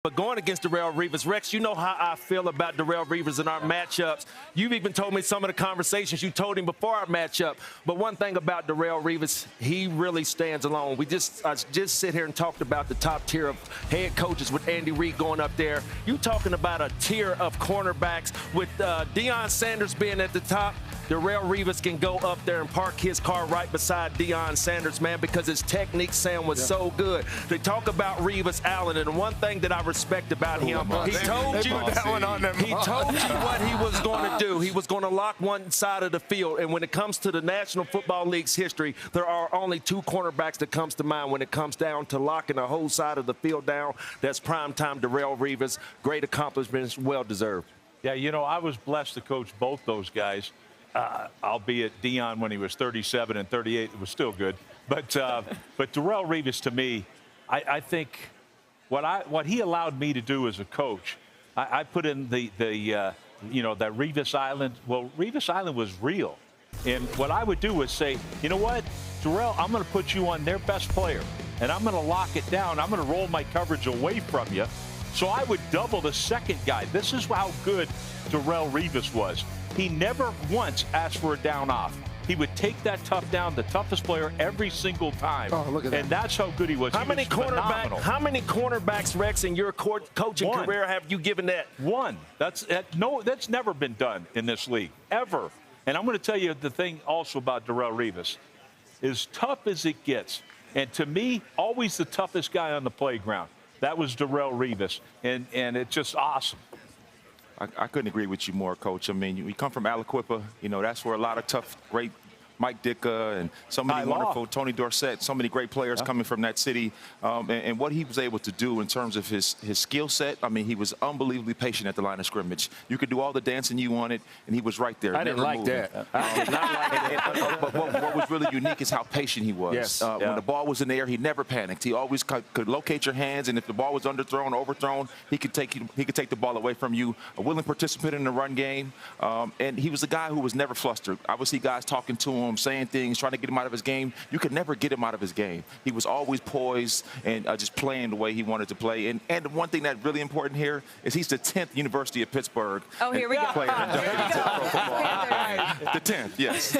But going against Darrelle Revis, Rex, you know how I feel about Darrelle Revis in our matchups. You've even told me some of the conversations you told him before our matchup. But one thing about Darrelle Revis, he really stands alone. I just sit here and talked about the top tier of head coaches with Andy Reid going up there. You talking about a tier of cornerbacks with Deion Sanders being at the top. Darrelle Revis can go up there and park his car right beside Deion Sanders, man, because his technique, Sam, was so good. They talk about Revis Allen, and one thing that I respect about him, he told you what he was going to do. He was going to lock one side of the field, and when it comes to the National Football League's history, there are only two cornerbacks that comes to mind when it comes down to locking the whole side of the field down. That's primetime Darrelle Revis. Great accomplishments, well-deserved. Yeah, you know, I was blessed to coach both those guys. Albeit Deion, when he was 37 and 38, it was still good. But Darrelle Revis, to me, I think what he allowed me to do as a coach, I put in that Revis Island. Well, Revis Island was real. And what I would do was say, you know what, Darrelle, I'm going to put you on their best player, and I'm going to lock it down. I'm going to roll my coverage away from you. So I would double the second guy. This is how good Darrelle Revis was. He never once asked for a down off. He would take that tough down, the toughest player, every single time. Oh, look at that. And that's how good he was. How many cornerbacks, Rex, in your coaching career have you given that? One. That's never been done in this league, ever. And I'm going to tell you the thing also about Darrelle Revis. As tough as it gets, and to me, always the toughest guy on the playground, that was Darrelle Revis. And it's just awesome. I couldn't agree with you more, Coach. I mean, we come from Aliquippa. You know, that's where a lot of tough, great Mike Ditka and so many wonderful Tony Dorsett, so many great players coming from that city. And what he was able to do in terms of his skill set, I mean, he was unbelievably patient at the line of scrimmage. You could do all the dancing you wanted, and he was right there. I didn't like that. But what was really unique is how patient he was. Yes. When the ball was in the air, he never panicked. He always could locate your hands, and if the ball was underthrown or overthrown, he could take the ball away from you. A willing participant in the run game, and he was a guy who was never flustered. I would see guys talking to him, saying things, trying to get him out of his game. You could never get him out of his game. He was always poised and just playing the way he wanted to play. And one thing that's really important here is he's the 10th University of Pittsburgh. Oh, here we go. Player. Here we go. The 10th, yes.